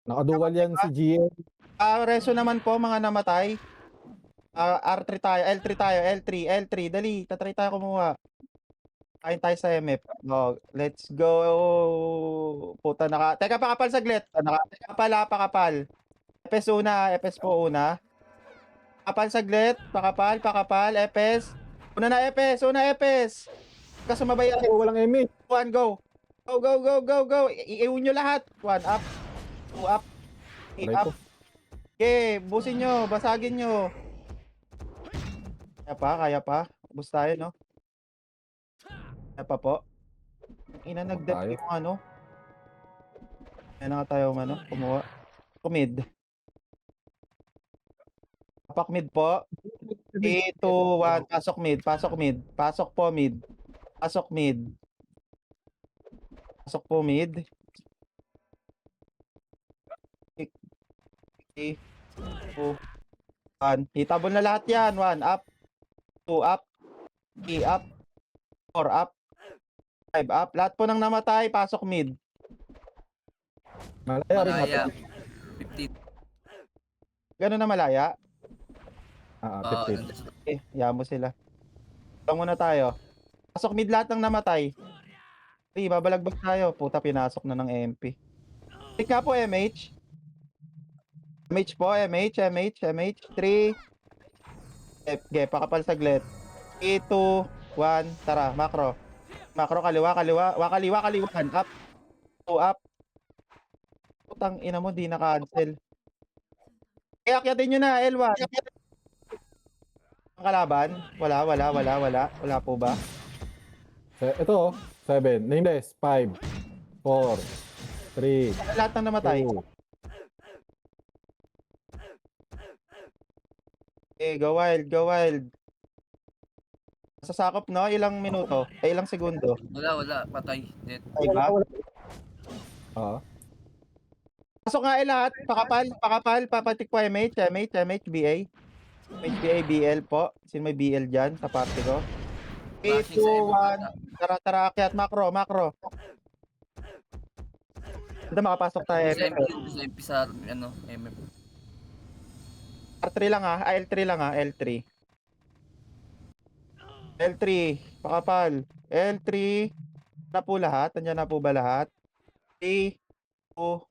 Nakaduwal yan si Jill. Reso naman po, mga namatay. R3 tayo. L3. Dali, tatry tayo kumuha. Kain tayo sa MF. No, let's go. Puta, Teka, pakapal saglit. Pakapal. Epes po una. Pakapal saglit. Pakapal. Epes. Una na Epes. Kasumabay yan. Oh, walang emi. 1, go. Go. Iiwan nyo lahat. 1, up. 2, up. 3, Aray up. ko. Okay, busin nyo. Basagin nyo. Kaya pa. Bus tayo, no? Kaya pa po. Nag-death Tayo. yung ano. Kaya na nga tayo kumuha. Kumid. Papak mid po. 3, 2, 1. Pasok mid. Pasok po mid. Pasok po mid. 3, 2, 1. Hitable na lahat yan. 1, up. 2, up. 3, up. 4, up. 5, up. Lahat po nang namatay, pasok mid. Malaya rin Malaya. natin. 15. Gano'n na malaya? Oo, 15. Yamo sila. Lang muna tayo. Pasok mid lahat ng namatay. Babalagbag tayo. Puta, pinasok na ng MP. Pick nga po, MH. MH po, MH. 3. Okay, pakapal saglit. 3, 2, 1. Tara, macro. Kaliwa. Up. 2, up. Putang ina mo, di na-cancel. Akyatin nyo na, L1. Ang kalaban? Wala po ba? Ito, 7. Nameless. 5, 4, 3, Lahat ng namatay. 2. Go wild. Sasakop, no? Ilang minuto? Ilang segundo? Wala. Patay. Dead. Ay ba? Oo. Pasok nga lahat. Pakapal. Papatik po MH, BA. BL po. Sino may BL dyan sa party ko? 3, Flashing sa 2, 1. Tara, akyat. Macro. Ito, makapasok tayo. Sa MP sa MF. R3 lang L3 lang L3. Pakapal. L3. Na po lahat. Nandiyan na po ba lahat? 3, 2,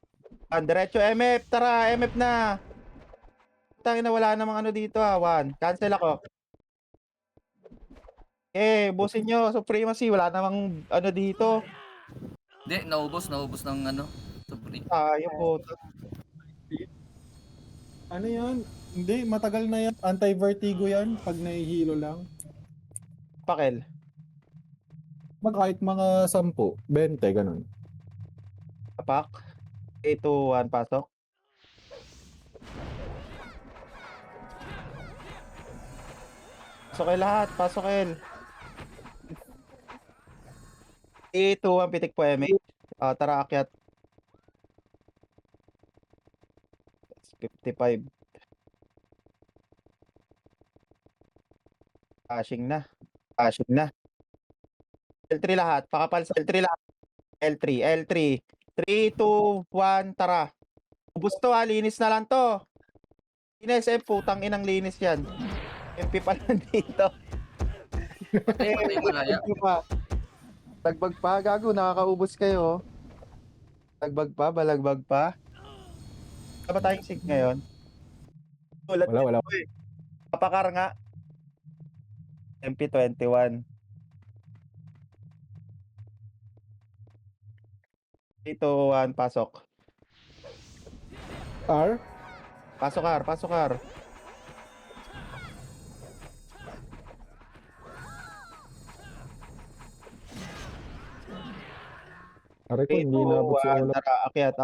1. Diretso MF. Tara, MF na. Tangina, wala namang ano dito 1. Cancel ako. Busin nyo. Supremacy. Wala namang ano dito. Hindi, naubos ng Supreme. Tayo po. Ano yan? Hindi, matagal na yan. Anti-vertigo yan pag nahihilo lang. Pakel. Kahit mga 10, 20, ganun. Apak. 3, 2, 1. Pasok. Pasok kayo lahat. Pasok kayo. 3, 2, 1. Pitik po MH. Tara, akyat. 55. Flashing na. L3 lahat. Pakapal sa L3 lahat. L3. 3, 2, 1, tara. Ubus to ha, linis na lang to. Linis putang inang linis yan. MP pa lang dito. Patay yung malaya. Lagbag pa, gago, nakakaubos kayo. Lagbag pa, balagbag pa. Wala ba tayong sync ngayon? Ulat Wala. Papakar nga. MP21. 3, 2, 1, pasok. R. Pasok kar, pasok kar. Aray ko, 3, hindi 2, naabot si 1, Olaf. tara, akyat.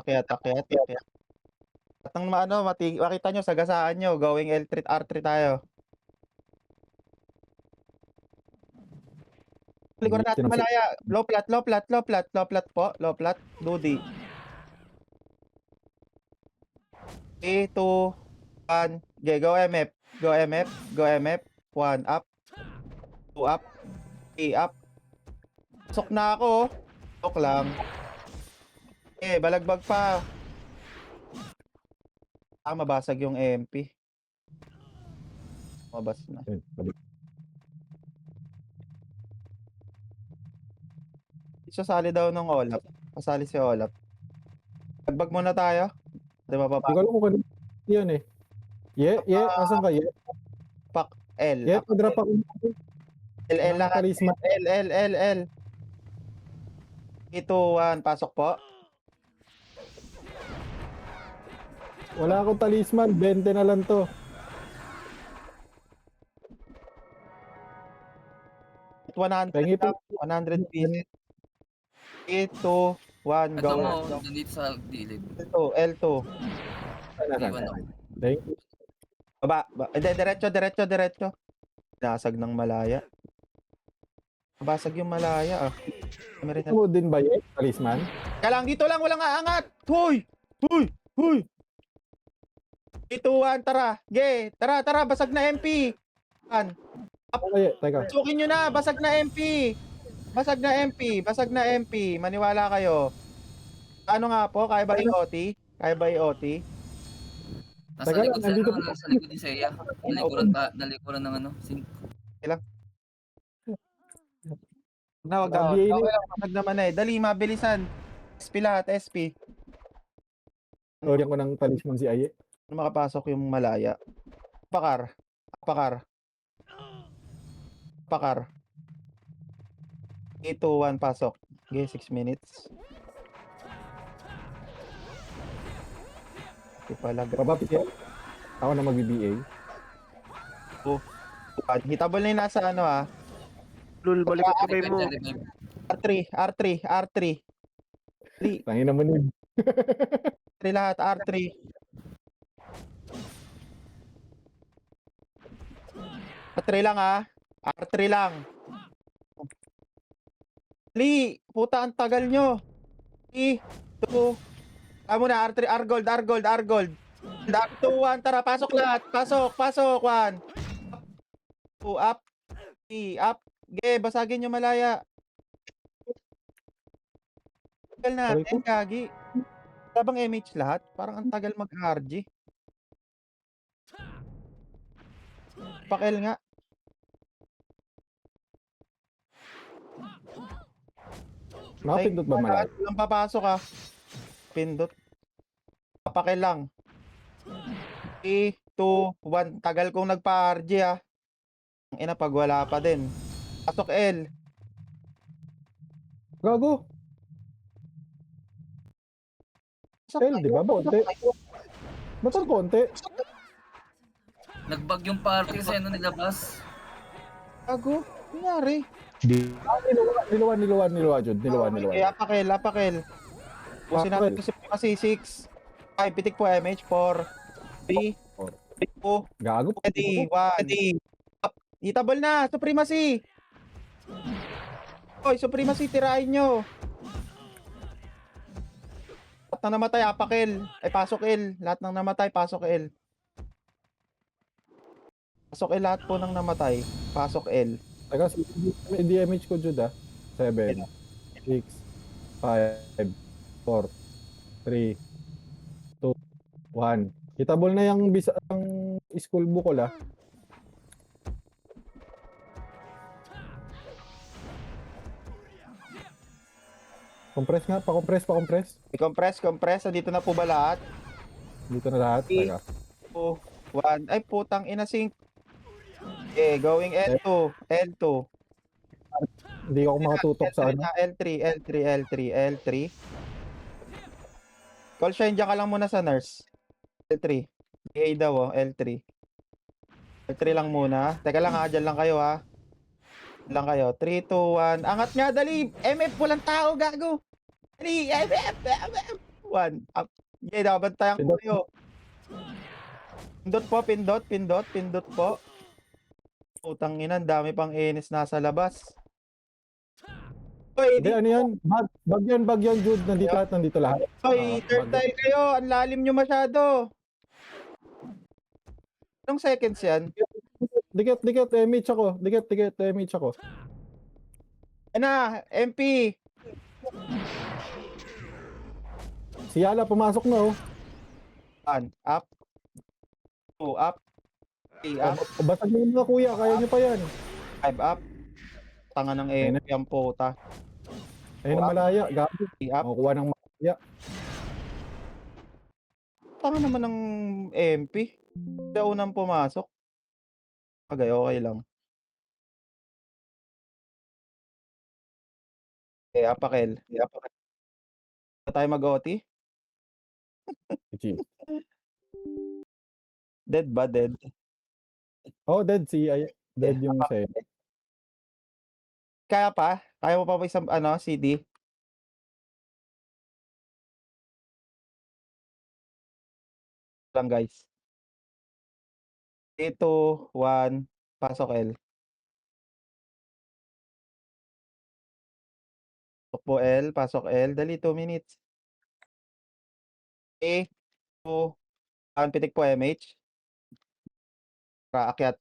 At ang makita nyo, sagasaan nyo, going L3, R3 tayo. Likuran natin malaya. Low plat po. Low plat. Dudi. 3, 2, 1. Okay, go MF. Go MF. 1 up. 2 up. 3 up. Pasok na ako. Pasok lang. Okay, balagbag pa. Mabasag yung MP. Mabas na. Sasali daw ng Olaf. Pasali si Olaf. Bagbag muna tayo. Di ba Hindi ko alam kung kanina yan eh. Asan ka? L. Pag-drop ako. L lahat. Talisman. L. 3, 2, 1. Pasok po. Wala akong talisman. 20 na lang to. At 100 Pengi po. 100 pieces. 3, 2, 1. Ito Go. mo, nandito sa gilid. L2. Iwan ako. Thank you. Baba. Diretso. Nasag ng malaya. Basag yung malaya ah. Meron na. Mo din ba yun? Talisman? Kaya lang, dito lang, walang aangat. Huy! 3, 2, 1, tara. Tara, basag na MP. Okay, teka. Sukin nyo na, basag na MP. Basag na MP. Maniwala kayo. Ano nga po, kaya ba i-OT? Nasa Taga lang, likod nandito sa, nasa likod ni Seiya. Nalikuran ng ano. Wag Sabi na. yun Okay lang, basag naman eh. Dali, mabilisan. SP lahat, SP. Sorry ko ng talisman si Aye. Makapasok yung malaya. Pakar. 3, 2, 1, pasok. Okay, 6 minutes. Hindi pala. Papapit yan. Ako na mag-BBA. Hitable na yung nasa ano ah. Lul, balik ko kay mo. R3. Tangin naman yun. 3 lahat, R3. R3 lang ah. R3 lang. Puta ang tagal nyo. 3, 2, muna, R3, R-Gold. R2, 1, tara, pasok lahat. Pasok, 1. 2, up. 3, up. Basagin nyo malaya. Tagal natin, kagi. Wala bang MH lahat? Parang ang tagal mag-RG. Pakel nga. Nakapindot ba malay? Lang papasok ah. Pindot. Pakel lang. 3, 2, 1. Tagal kong nagpa-RG ah. Ang ina pag wala pa din. Pasok L. Gago. L, di ba? Konti. Ba't ang konti? Nagbag yung party kasi ano nilabas. Gago. Nangyari. Niluwa, Jud. Niluwa. Okay, apakel. Pusin natin kasi 6. 5, pitik po MH. 4, 3, 2, Gago. ready, 1. Hitable na, Supremacy. Hoy, Supremacy, tirahin nyo. Lahat ng namatay, apakel. Ay, pasok L. Lahat ng namatay, pasok L. Pasok L lahat po ng namatay. Pasok L. Teka, DMH ko, Jud, ah. 7, 6, 5, 4, 3, 2, 1. Hitable na yung school bukol ah. Compress nga, pa-compress. I-compress. Dito na po ba lahat? Dito na lahat. Okay. Teka. 2, 1. Ay, putang ina sync. Okay, going L2. L2. Hindi ako makatutok sa ano. L3. Call siya, dyan ka lang muna sa nurse. L3. PA daw, oh. L3. L3 lang muna. Teka lang ha, dyan lang kayo ha. Dyan lang kayo. 3, 2, 1. Angat nga, dali. MF, walang tao, gago. Dali, MF. 1. Up. Okay, dapat tayong Pindot. kayo. Pindot po. Utang ina, ang dami pang Enes nasa labas. Hoy, Hindi, ano yan? Bag yan, Jude. Nandito lahat. Hoy, third bag. time kayo. Ang lalim nyo masyado. Anong seconds yan? Dikit, MH ako. Dikit, MH ako. Ano, MP. Si Yala, pumasok na oh. 1, up. 2, up. 3, up. Basag nyo mga kuya, kaya nyo pa yan. 5, up. Tanga ng MP ang puta. Ayun ang malaya, gabi. 3, up. Makukuha ng malaya. Tanga naman ng MP. Siya unang pumasok. Okay lang. Apakel. Na tayo mag-OT? Chief. Dead ba? Dead? Oh, dead yung sa'yo. Kaya pa? Kaya mo pa ba isang CD? Lang guys. 3, 2, 1. Pasok L. Pasok L. Dali, 2 minutes. 3, 2, 1. Pitik po MH. Akyat.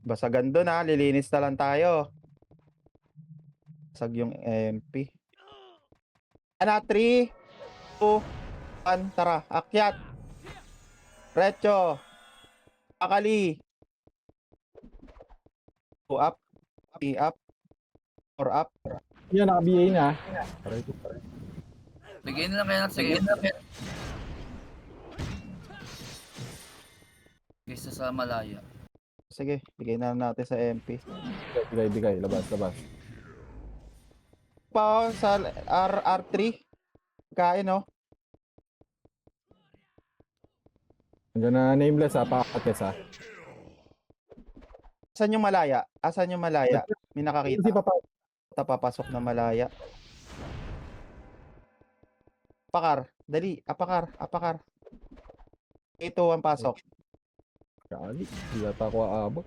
Basagan doon ha. Lilinis na lang tayo. Basag yung MP. 3, 2, 1. Tara, akyat. Retso. Akali. 2 up. 3 up. 4 up. Yan, naka-BA na. Bigay na lang kaya natin sa kaysa sa malaya. Sige, bigay na natin sa MP. Bigay. Labas. Pa sa R3. Kain no. Andiyan na nameless ha, pakates ha. Asan yung malaya? May nakakita. Kasi Papasok na malaya. Apakar. Dali. Apakar. Ito ang pasok. Kali, hindi yata ako aabot.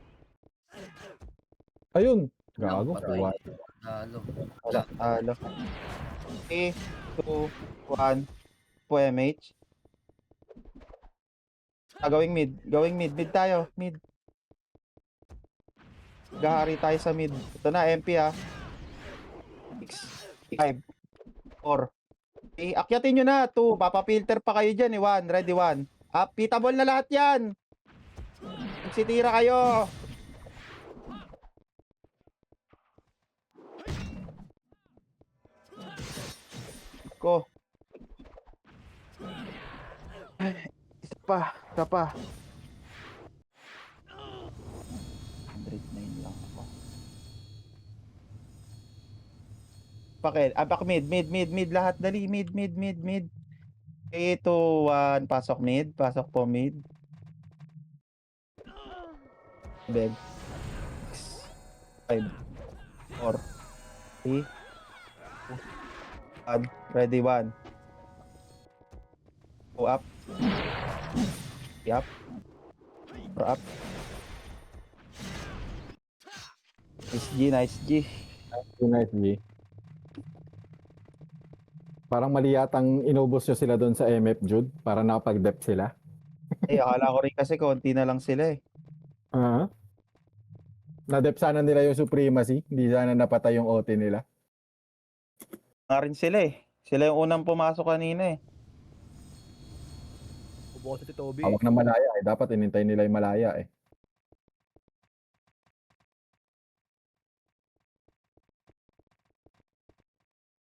Ayun. Gago. Patay. Kuha. Talo. Wala. 3, 2, 1. Po MH. Going mid. Mid tayo. Mid. Gahari tayo sa mid. Ito na, MP ha. 6, 5, 4. Akyatin nyo na. 2. Papapilter pa kayo dyan. 1. Ready, 1. Up. Pitable na lahat yan. Magsitira kayo. Ko. Isa pa. 109 lang ako. Back mid lahat dali. Mid. 3, 2, 1. Pasok po mid. Beg. 5, 4, 3, 2, 1. Ready, 1. Go up. Up. 4 up. Nice G. Nice G. Parang mali yatang inubos nyo sila doon sa MF, Jude. Para nakapag-dep sila. Akala ko rin kasi konti na lang sila eh. Ah. Na-dep sana nila yung supremacy. Hindi sana napatay yung OT nila. Nga rin sila eh. Sila yung unang pumasok kanina eh. Ubo si Toby. Hawak na malaya eh. Dapat inintay nila yung malaya eh.